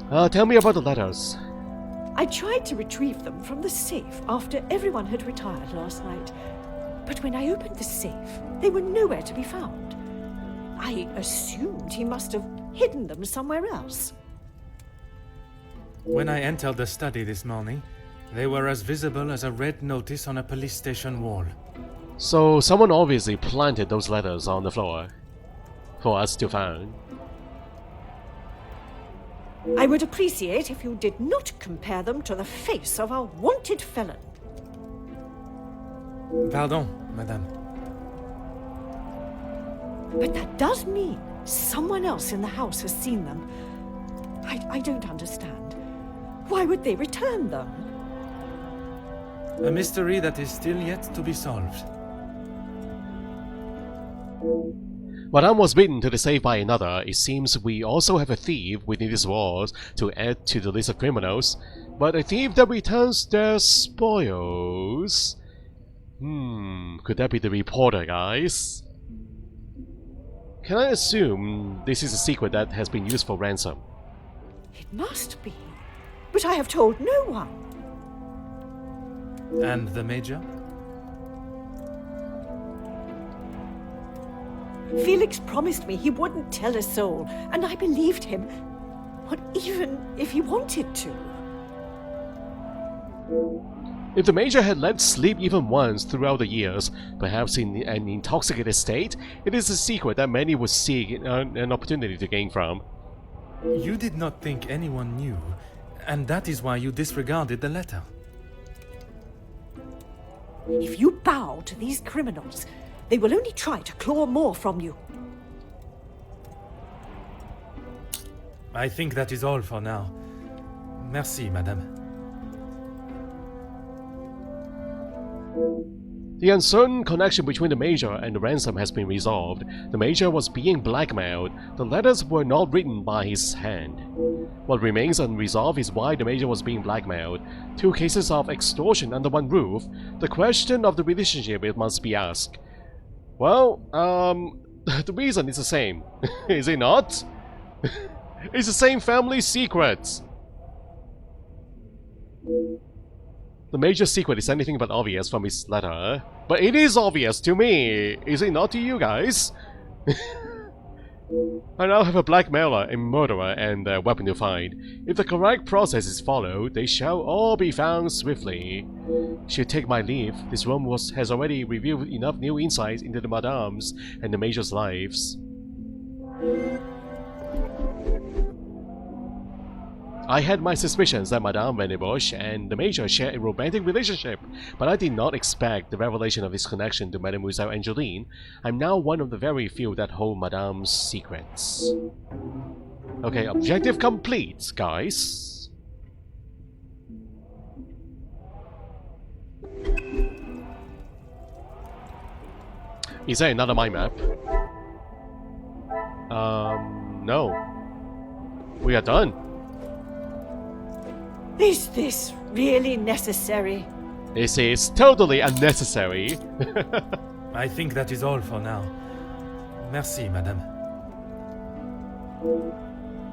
Tell me about the letters. I tried to retrieve them from the safe after everyone had retired last night. But when I opened the safe, they were nowhere to be found. I assumed he must have hidden them somewhere else. When I entered the study this morning, they were as visible as a red notice on a police station wall. So someone obviously planted those letters on the floor for us to find. I would appreciate if you did not compare them to the face of a wanted felon. Pardon, madame. But that does mean someone else in the house has seen them. I don't understand. Why would they return them? A mystery that is still yet to be solved. Madame was beaten to the safe by another. It seems we also have a thief within these walls to add to the list of criminals. But a thief that returns their spoils... could that be the reporter, guys? Can I assume this is a secret that has been used for ransom? It must be. But I have told no one. And the Major? Felix promised me he wouldn't tell a soul, and I believed him. But even if he wanted to. If the Major had let sleep even once throughout the years, perhaps in an intoxicated state, it is a secret that many would seek an opportunity to gain from. You did not think anyone knew, and that is why you disregarded the letter. If you bow to these criminals, they will only try to claw more from you. I think that is all for now. Merci, madame. The uncertain connection between the Major and the ransom has been resolved. The Major was being blackmailed. The letters were not written by his hand. What remains unresolved is why the Major was being blackmailed. Two cases of extortion under one roof. The question of the relationship, it must be asked. Well, the reason is the same. Is it not? It's the same family secret. The Major's secret is anything but obvious from his letter. But it is obvious to me. Is it not to you guys? I now have a blackmailer, a murderer, and a weapon to find. If the correct process is followed, they shall all be found swiftly. Should take my leave. This room has already revealed enough new insights into the Madame's and the Major's lives. I had my suspicions that Madame Venebush and the Major share a romantic relationship, but I did not expect the revelation of his connection to Mademoiselle Angeline. I'm now one of the very few that hold Madame's secrets. Okay, objective complete, guys. Is there another mind map? No. We are done. Is this really necessary? This is totally unnecessary. I think that is all for now. Merci, madame.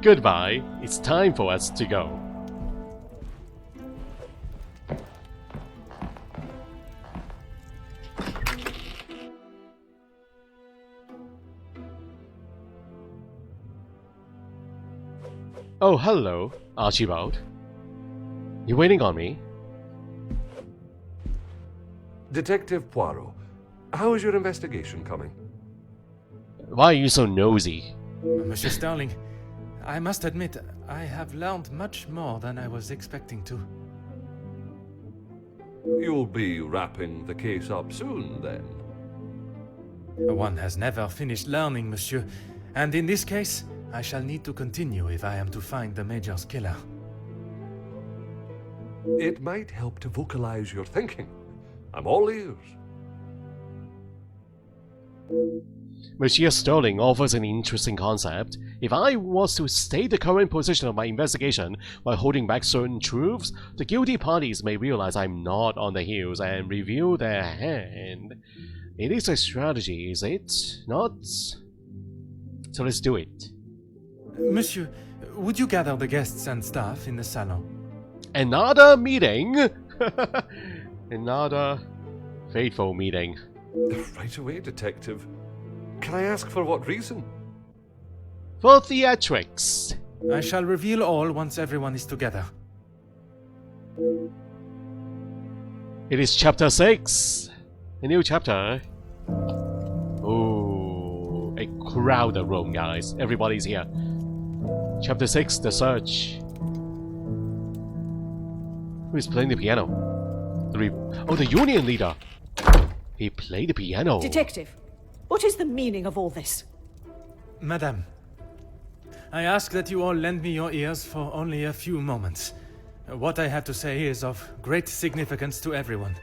Goodbye. It's time for us to go. Oh, hello, Archibald. You waiting on me? Detective Poirot, how is your investigation coming? Why are you so nosy? Monsieur Sterling, I must admit, I have learned much more than I was expecting to. You'll be wrapping the case up soon, then? One has never finished learning, monsieur, and in this case, I shall need to continue if I am to find the Major's killer. It might help to vocalize your thinking. I'm all ears. Monsieur Sterling offers an interesting concept. If I was to state the current position of my investigation while holding back certain truths, the guilty parties may realize I'm not on the heels and reveal their hand. It is a strategy, is it? Not? So let's do it. Monsieur, Would you gather the guests and staff in the salon? Another meeting? Another fateful meeting. Right away, Detective. Can I ask for what reason? For theatrics. I shall reveal all once everyone is together. It is chapter 6. A new chapter. Oh, a crowded room, guys. Everybody's here. Chapter 6, The Search. Who is playing the piano? The union leader. He played the piano. Detective, what is the meaning of all this? Madame, I ask that you all lend me your ears for only a few moments. What I have to say is of great significance to everyone.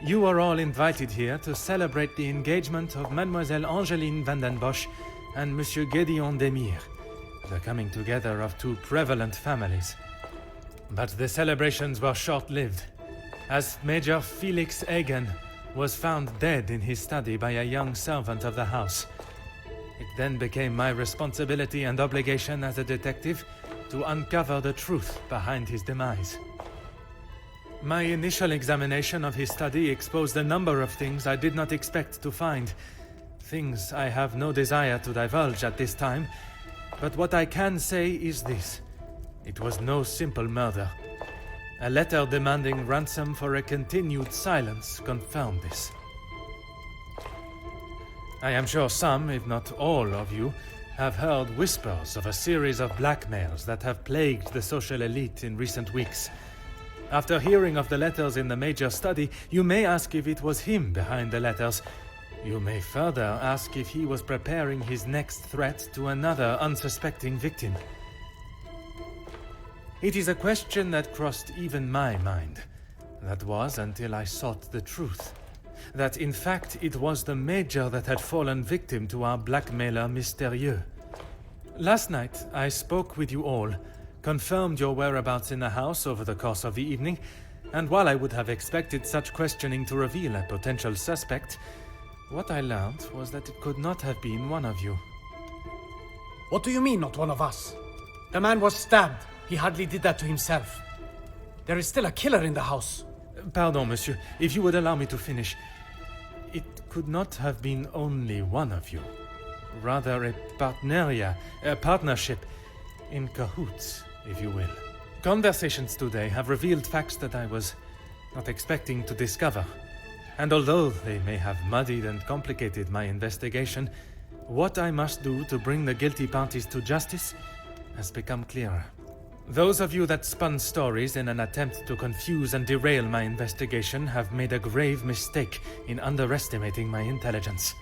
You are all invited here to celebrate the engagement of Mademoiselle Angeline van den Bosch and Monsieur Gédéon Demire, the coming together of two prevalent families. But the celebrations were short-lived, as Major Felix Egan was found dead in his study by a young servant of the house. It then became my responsibility and obligation as a detective to uncover the truth behind his demise. My initial examination of his study exposed a number of things I did not expect to find. Things I have no desire to divulge at this time, but what I can say is this. It was no simple murder. A letter demanding ransom for a continued silence confirmed this. I am sure some, if not all of you, have heard whispers of a series of blackmails that have plagued the social elite in recent weeks. After hearing of the letters in the Major's study, you may ask if it was him behind the letters. You may further ask if he was preparing his next threat to another unsuspecting victim. It is a question that crossed even my mind. That was until I sought the truth. That in fact it was the Major that had fallen victim to our blackmailer Mystérieux. Last night I spoke with you all, confirmed your whereabouts in the house over the course of the evening, and while I would have expected such questioning to reveal a potential suspect, what I learned was that it could not have been one of you. What do you mean, not one of us? The man was stabbed. He hardly did that to himself. There is still a killer in the house. Pardon, monsieur, if you would allow me to finish. It could not have been only one of you. Rather a partneria, a partnership, in cahoots, if you will. Conversations today have revealed facts that I was not expecting to discover. And although they may have muddied and complicated my investigation, what I must do to bring the guilty parties to justice has become clearer. Those of you that spun stories in an attempt to confuse and derail my investigation have made a grave mistake in underestimating my intelligence.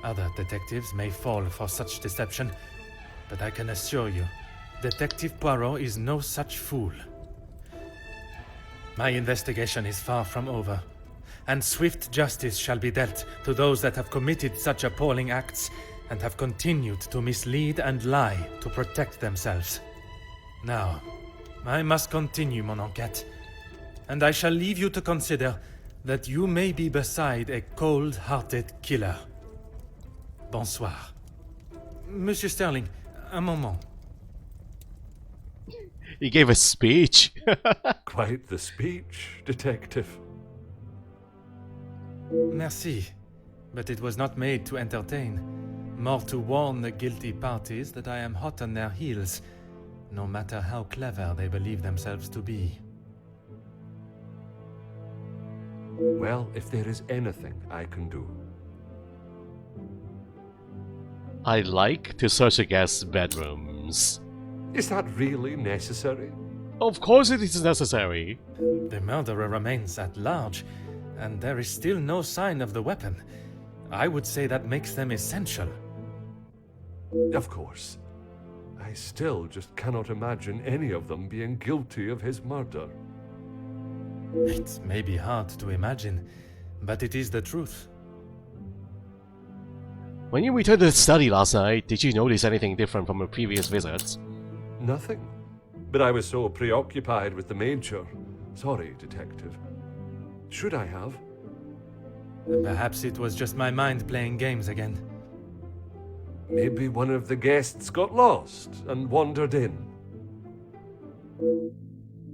Other detectives may fall for such deception, but I can assure you, Detective Poirot is no such fool. My investigation is far from over, and swift justice shall be dealt to those that have committed such appalling acts and have continued to mislead and lie to protect themselves. Now, I must continue mon enquête, and I shall leave you to consider that you may be beside a cold-hearted killer. Bonsoir. Monsieur Sterling, un moment. He gave a speech. Quite the speech, Detective. Merci, but it was not made to entertain, more to warn the guilty parties that I am hot on their heels, no matter how clever they believe themselves to be. Well, if there is anything I can do. I like to search a guest's bedrooms. Is that really necessary? Of course it is necessary. The murderer remains at large, and there is still no sign of the weapon. I would say that makes them essential. Of course. I still just cannot imagine any of them being guilty of his murder. It may be hard to imagine, but it is the truth. When you returned to the study last night, did you notice anything different from your previous visits? Nothing. But I was so preoccupied with the Major. Sorry, Detective. Should I have? Perhaps it was just my mind playing games again. Maybe one of the guests got lost and wandered in.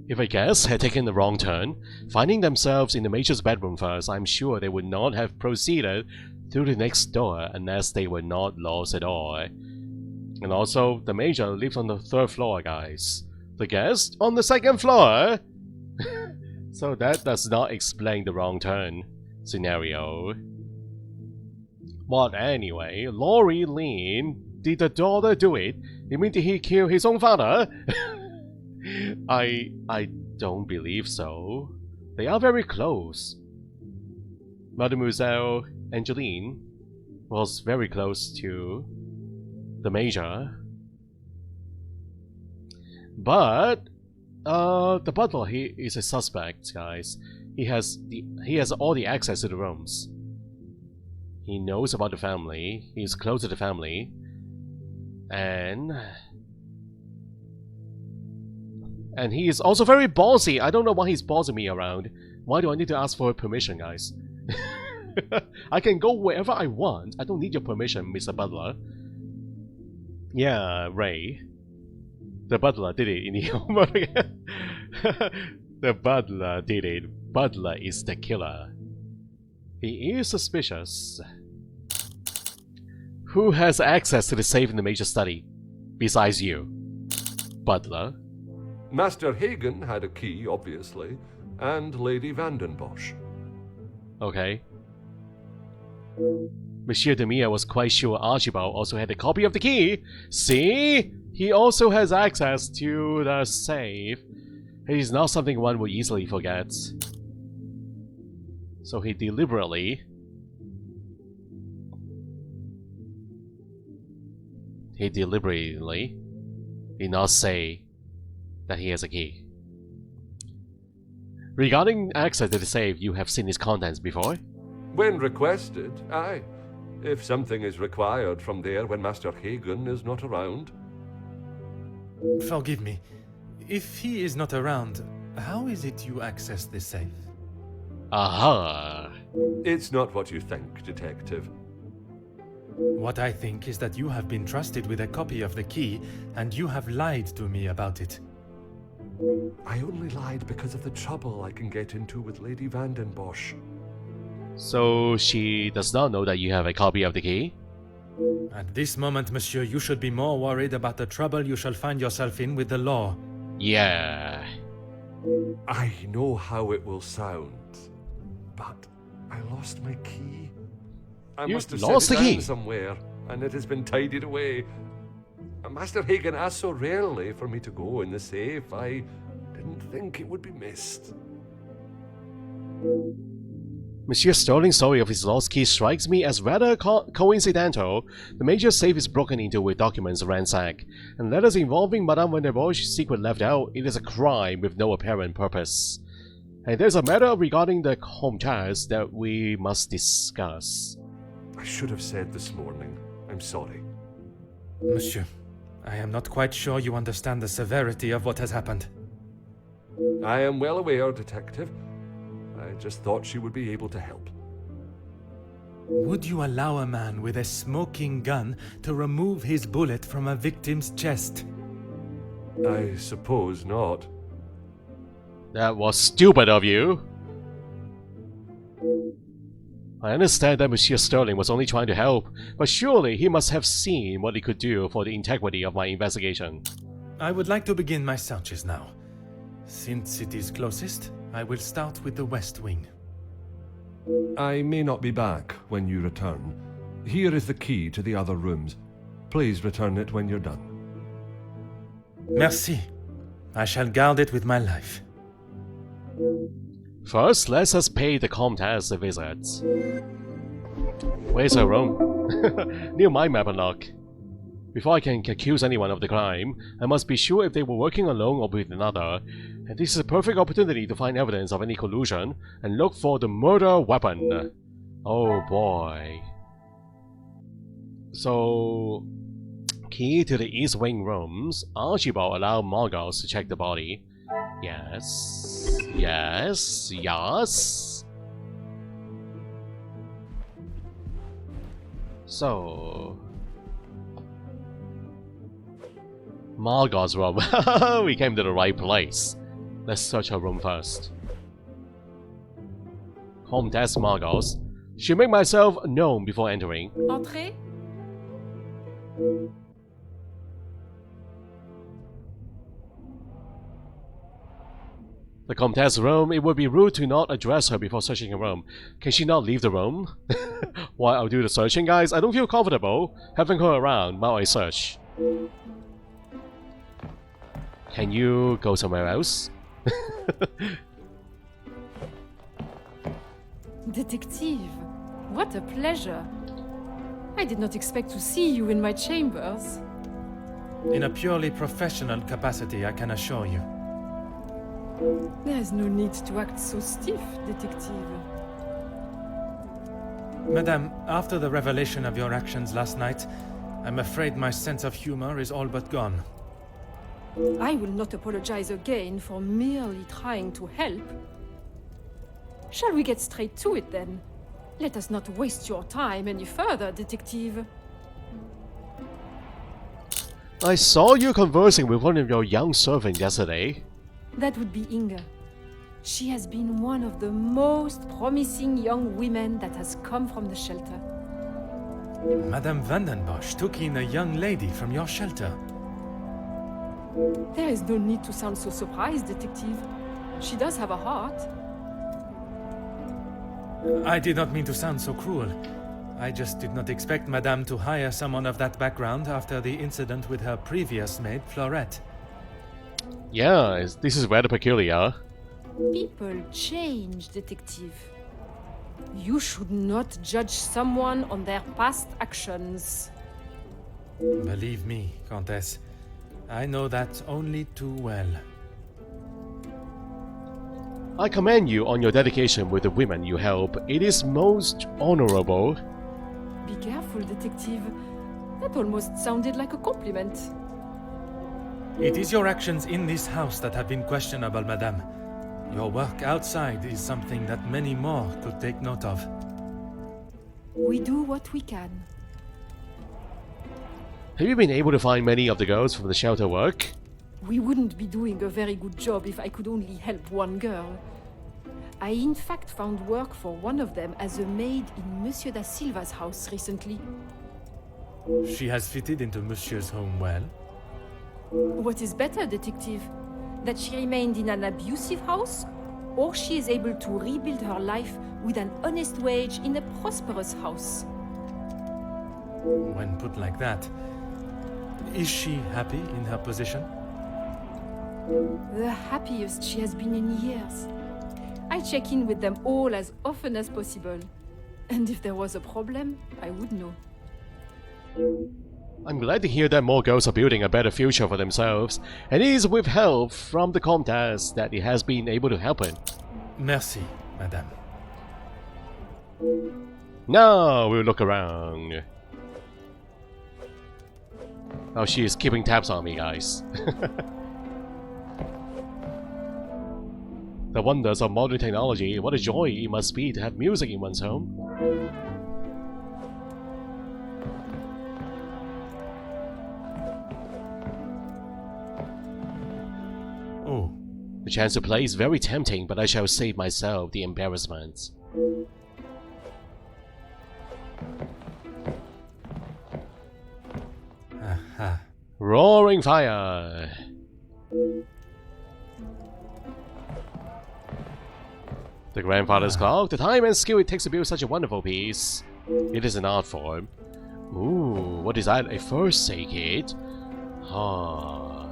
If a guest had taken the wrong turn, finding themselves in the Major's bedroom first, I'm sure they would not have proceeded through the next door unless they were not lost at all. And also, the Major lives on the 3rd floor, guys. The guest on the 2nd floor! So that does not explain the wrong turn scenario. But anyway, Laurie Lin, did the daughter do it? You mean did he kill his own father? I don't believe so. They are very close. Mademoiselle Angeline was very close to the Major. But the butler, he is a suspect, guys. He has all the access to the rooms. He knows about the family. He's close to the family. And he is also very bossy. I don't know why he's bossing me around. Why do I need to ask for permission, guys? I can go wherever I want. I don't need your permission, Mr. Butler. Yeah, Ray. The butler did it in the The butler did it. Butler is the killer. He is suspicious. Who has access to the safe in the Major study? Besides you. Butler. Master Hagen had a key, obviously, and Lady Vanden Bosch. Okay. Monsieur Demir was quite sure Archibald also had a copy of the key. See? He also has access to the safe. It is not something one would easily forget. So he deliberately did not say that he has a key. Regarding access to the safe, you have seen its contents before? When requested, aye. If something is required from there when Master Hagen is not around. Forgive me. If he is not around, how is it you access this safe? Aha! It's not what you think, Detective. What I think is that you have been trusted with a copy of the key, and you have lied to me about it. I only lied because of the trouble I can get into with Lady Vanden Bosch. So she does not know that you have a copy of the key? At this moment, monsieur, you should be more worried about the trouble you shall find yourself in with the law. Yeah. I know how it will sound, but I lost my key. I You must have lost set the it key? down somewhere, and it has been tidied away. Master Hagen asked so rarely for me to go in the safe, I didn't think it would be missed. Monsieur Sterling's story of his lost key strikes me as rather coincidental. The Major's safe is broken into with documents ransacked, and letters involving Madame Van der Bosch's secret left out. It is a crime with no apparent purpose. And there's a matter regarding the home task that we must discuss. I should have said this morning. I'm sorry. Monsieur, I am not quite sure you understand the severity of what has happened. I am well aware, Detective. I just thought she would be able to help. Would you allow a man with a smoking gun to remove his bullet from a victim's chest? I suppose not. That was stupid of you. I understand that Monsieur Sterling was only trying to help, but surely he must have seen what he could do for the integrity of my investigation. I would like to begin my searches now. Since it is closest, I will start with the West Wing. I may not be back when you return. Here is the key to the other rooms. Please return it when you're done. Merci. I shall guard it with my life. First, let us pay the Comtesse a visit. Where's her room? Near my map unlock. Before I can accuse anyone of the crime, I must be sure if they were working alone or with another. And this is a perfect opportunity to find evidence of any collusion and look for the murder weapon. Oh boy. So, key to the East Wing rooms. Archibald allowed Margos to check the body. Yes. Yes. Yes. So, Margot's room. We came to the right place. Let's search her room first. Home desk Margot's. Should make myself known before entering. Entrez. The Comtesse's room, it would be rude to not address her before searching her room. Can she not leave the room? While I'll do the searching, guys? I don't feel comfortable having her around while I search. Can you go somewhere else? Detective, what a pleasure. I did not expect to see you in my chambers. In a purely professional capacity, I can assure you. There is no need to act so stiff, Detective. Madame, after the revelation of your actions last night, I'm afraid my sense of humor is all but gone. I will not apologize again for merely trying to help. Shall we get straight to it then? Let us not waste your time any further, Detective. I saw you conversing with one of your young servants yesterday. That would be Inga. She has been one of the most promising young women that has come from the shelter. Madame Vandenbosch took in a young lady from your shelter. There is no need to sound so surprised, Detective. She does have a heart. I did not mean to sound so cruel. I just did not expect Madame to hire someone of that background after the incident with her previous maid, Florette. Yeah, this is rather peculiar. People change, Detective. You should not judge someone on their past actions. Believe me, Countess, I know that only too well. I commend you on your dedication with the women you help. It is most honorable. Be careful, Detective. That almost sounded like a compliment. It is your actions in this house that have been questionable, Madame. Your work outside is something that many more could take note of. We do what we can. Have you been able to find many of the girls from the shelter work? We wouldn't be doing a very good job if I could only help one girl. I in fact found work for one of them as a maid in Monsieur da Silva's house recently. She has fitted into Monsieur's home well. What is better, Detective? That she remained in an abusive house, or she is able to rebuild her life with an honest wage in a prosperous house? When put like that, is she happy in her position? The happiest she has been in years. I check in with them all as often as possible. And if there was a problem, I would know. I'm glad to hear that more girls are building a better future for themselves, and it is with help from the Comtesse that it has been able to happen. Merci, Madame. Now we'll look around. Oh, she is keeping tabs on me, guys. The wonders of modern technology, what a joy it must be to have music in one's home. Oh. The chance to play is very tempting, but I shall save myself the embarrassment. Aha. Roaring fire! The grandfather's clock, the time and skill it takes to build such a wonderful piece. It is an art form. Ooh, what is that? A first aid kit? Ah.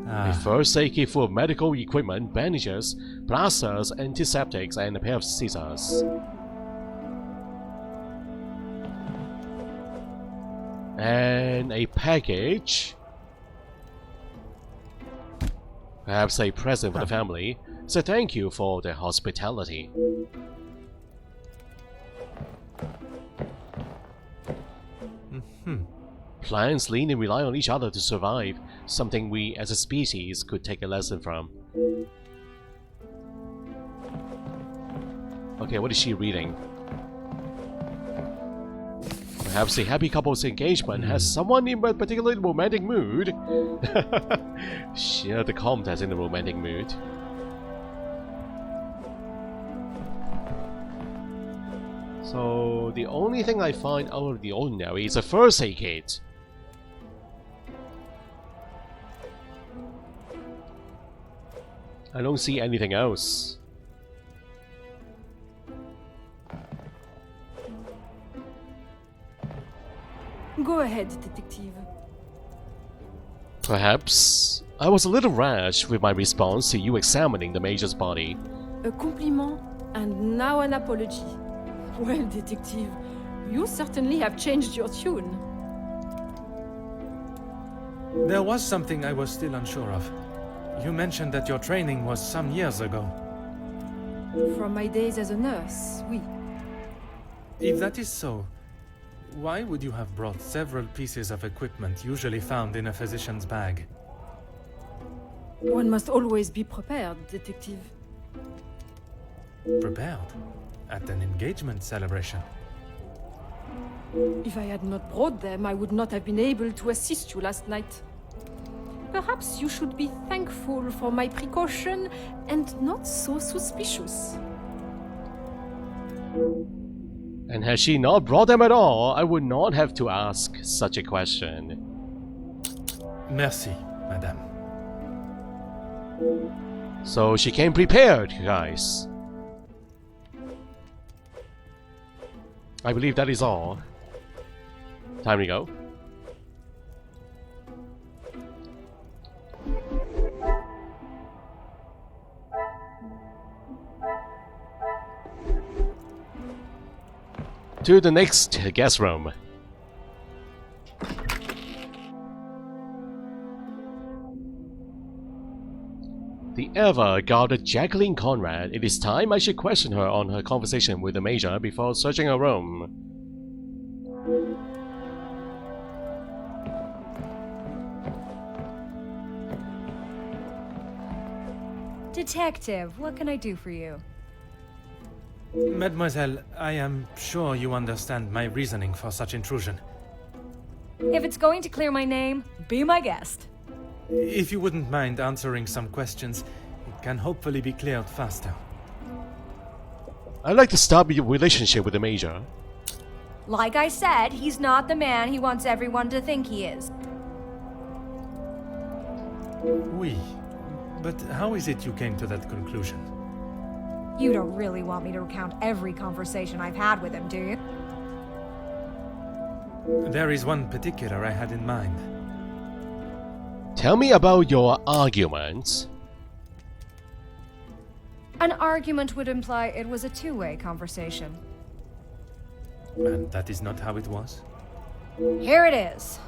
A first aid kit full of medical equipment, bandages, plasters, antiseptics, and a pair of scissors. And a package. Perhaps a present for the family. So thank you for the hospitality. Plants lean and rely on each other to survive, something we as a species could take a lesson from. Okay, what is she reading? Perhaps the happy couple's engagement has someone in a particularly romantic mood. Sure, the Comtesse in the romantic mood. So, the only thing I find out of the ordinary is a first aid kit. I don't see anything else. Go ahead, detective. Perhaps I was a little rash with my response to you examining the Major's body. A compliment and now an apology. Well, detective, you certainly have changed your tune. There was something I was still unsure of. You mentioned that your training was some years ago. From my days as a nurse, oui. If that is so, why would you have brought several pieces of equipment usually found in a physician's bag? One must always be prepared, detective. Prepared? At an engagement celebration? If I had not brought them, I would not have been able to assist you last night. Perhaps you should be thankful for my precaution and not so suspicious. And had she not brought them at all, I would not have to ask such a question. Merci, madame. So she came prepared, guys. I believe that is all. Time to go. To the next guest room. The ever-guarded Jacqueline Conrad. It is time I should question her on her conversation with the Major before searching her room. Detective, what can I do for you? Mademoiselle, I am sure you understand my reasoning for such intrusion. If it's going to clear my name, be my guest. If you wouldn't mind answering some questions, it can hopefully be cleared faster. I'd like to stop your relationship with the Major. Like I said, he's not the man he wants everyone to think he is. Oui, but how is it you came to that conclusion? You don't really want me to recount every conversation I've had with him, do you? There is one particular I had in mind. Tell me about your arguments. An argument would imply it was a two-way conversation. And that is not how it was? Here it is.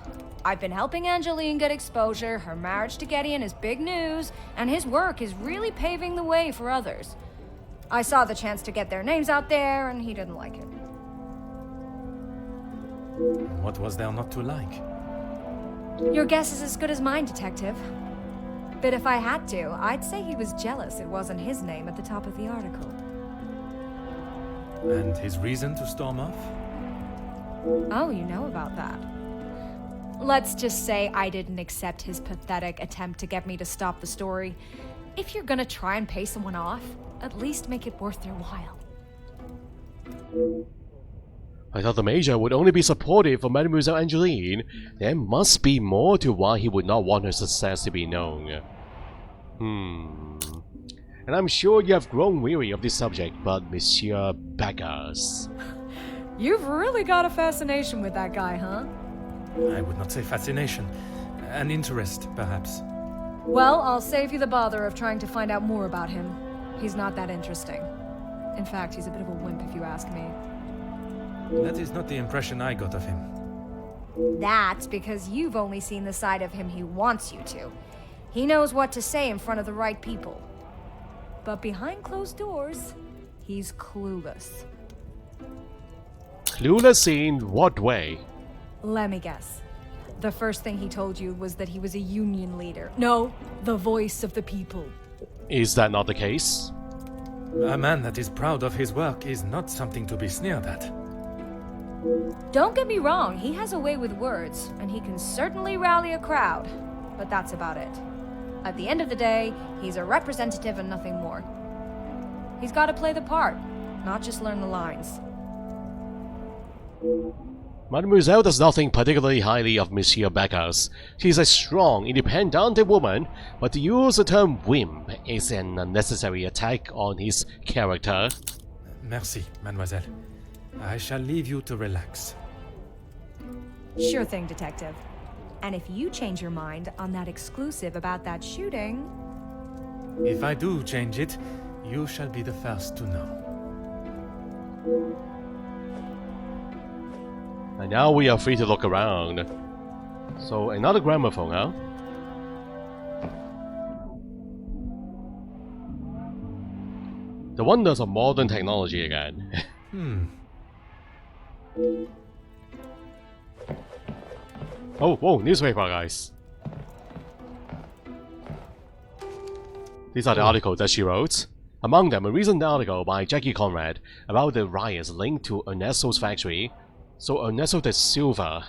I've been helping Angeline get exposure, her marriage to Gideon is big news, and his work is really paving the way for others. I saw the chance to get their names out there, and he didn't like it. What was there not to like? Your guess is as good as mine, Detective. But if I had to, I'd say he was jealous it wasn't his name at the top of the article. And his reason to storm off? Oh, you know about that. Let's just say I didn't accept his pathetic attempt to get me to stop the story. If you're gonna try and pay someone off, at least make it worth their while. I thought the Major would only be supportive of Mademoiselle Angeline. There must be more to why he would not want her success to be known. And I'm sure you have grown weary of this subject, but Monsieur Bagas. You've really got a fascination with that guy, huh? I would not say fascination. An interest, perhaps. Well, I'll save you the bother of trying to find out more about him. He's not that interesting. In fact, he's a bit of a wimp if you ask me. That is not the impression I got of him. That's because you've only seen the side of him he wants you to. He knows what to say in front of the right people. But behind closed doors, he's clueless. Clueless in what way? Let me guess. The first thing he told you was that he was a union leader. No, the voice of the people. Is that not the case? A man that is proud of his work is not something to be sneered at. Don't get me wrong, he has a way with words, and he can certainly rally a crowd. But that's about it. At the end of the day, he's a representative and nothing more. He's got to play the part, not just learn the lines. Mademoiselle does not think particularly highly of Monsieur Beckers. She is a strong, independent woman, but to use the term whim is an unnecessary attack on his character. Merci, mademoiselle. I shall leave you to relax. Sure thing, Detective. And if you change your mind on that exclusive about that shooting... If I do change it, you shall be the first to know. And now we are free to look around. So, another gramophone, huh? The wonders of modern technology again. Oh, whoa, newspaper, guys. These are the articles that she wrote. Among them, a recent article by Jackie Conrad about the riots linked to Ernesto's factory. So Ernesto da Silva.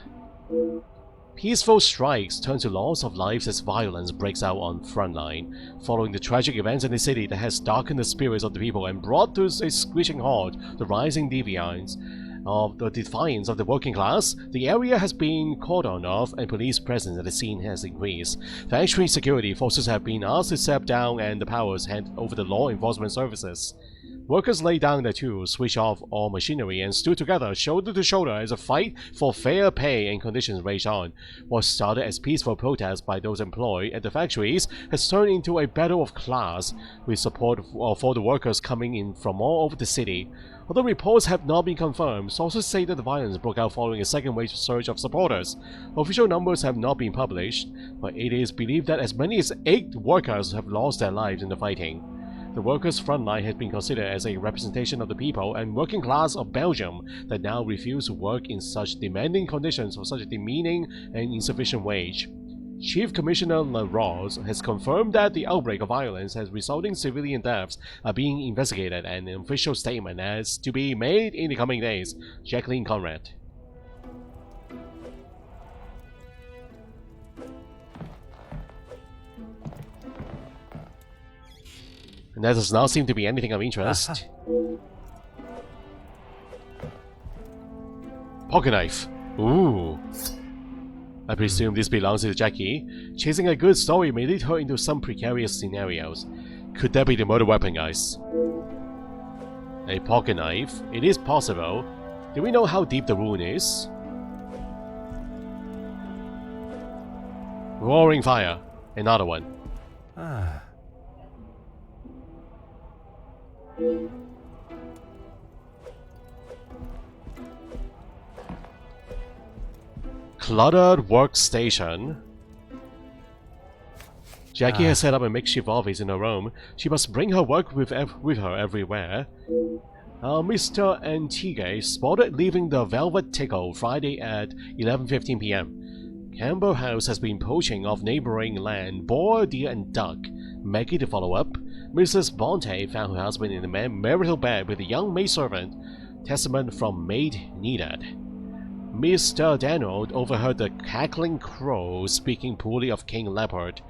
Peaceful strikes turn to loss of lives as violence breaks out on frontline, following the tragic events in the city that has darkened the spirits of the people and brought to a screeching halt the rising defiance of the working class. The area has been cordoned off and police presence at the scene has increased. Factory security forces have been asked to step down and the powers hand over to law enforcement services. Workers laid down their tools, switched off all machinery, and stood together, shoulder to shoulder, as a fight for fair pay and conditions raged on. What started as peaceful protests by those employed at the factories has turned into a battle of class, with support for the workers coming in from all over the city. Although reports have not been confirmed, sources say that the violence broke out following a second-wave surge of supporters. Official numbers have not been published, but it is believed that as many as 8 workers have lost their lives in the fighting. The workers' front line has been considered as a representation of the people and working class of Belgium that now refuse to work in such demanding conditions for such a demeaning and insufficient wage. Chief Commissioner LaRose has confirmed that the outbreak of violence has resulting civilian deaths are being investigated and an official statement has to be made in the coming days. Jacqueline Conrad. And there does not seem to be anything of interest. Pocket knife. Ooh. I presume this belongs to Jackie. Chasing a good story may lead her into some precarious scenarios. Could that be the murder weapon, guys? A pocket knife. It is possible. Do we know how deep the wound is? Roaring fire. Another one. Ah. Cluttered workstation. Jackie has set up a makeshift office in her room. She must bring her work with her everywhere. Mr. Antigue spotted leaving the Velvet Tickle Friday at 11:15 p.m. Campbell House has been poaching off neighboring land, boar, deer, and duck. Maggie to follow up. Mrs. Bonte found her husband in a marital bed with a young maidservant. Testament from maid needed. Mr. Daniel overheard the cackling crow speaking poorly of King Leopold.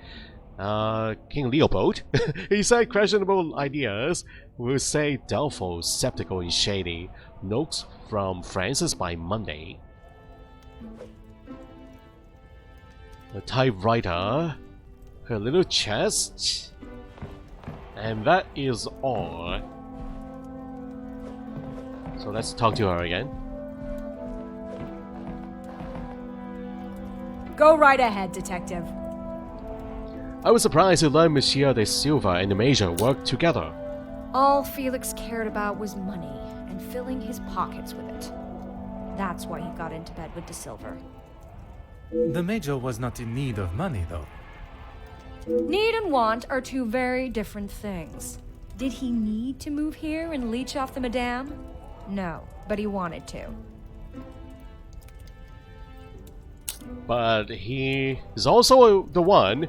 King Leopold? He said questionable ideas. We'll say doubtful, skeptical, and shady. Notes from Francis by Monday. The typewriter. Her little chest. And that is all. So let's talk to her again. Go right ahead, Detective. I was surprised to learn Monsieur de Silva and the Major worked together. All Felix cared about was money and filling his pockets with it. That's why he got into bed with De Silva. The Major was not in need of money, though. Need and want are two very different things. Did he need to move here and leech off the Madame? No, but he wanted to. But he is also the one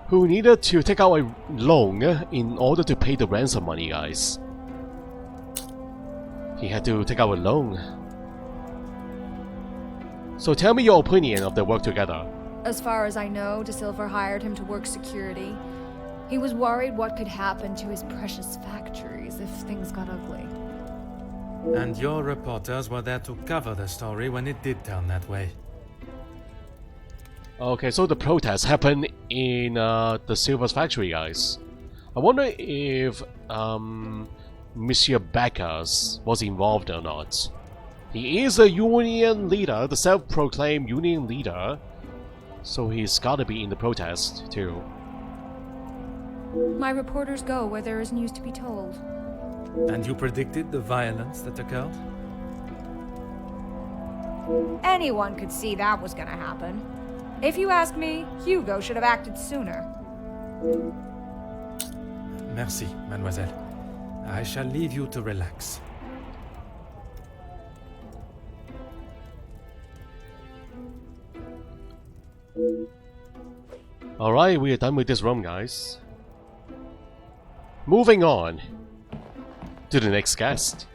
who needed to take out a loan in order to pay the ransom money, guys. He had to take out a loan. So tell me your opinion of their work together. As far as I know, De Silva hired him to work security. He was worried what could happen to his precious factories if things got ugly. And your reporters were there to cover the story when it did turn that way. Okay, so the protest happened in the Silver's factory, guys. I wonder if Monsieur Bacchus was involved or not. He is a union leader, the self-proclaimed union leader, so he's gotta be in the protest too. My reporters go where there is news to be told. And you predicted the violence that occurred? Anyone could see that was gonna happen. If you ask me, Hugo should have acted sooner. Merci, mademoiselle. I shall leave you to relax. Alright, we are done with this room, guys. Moving on to the next guest.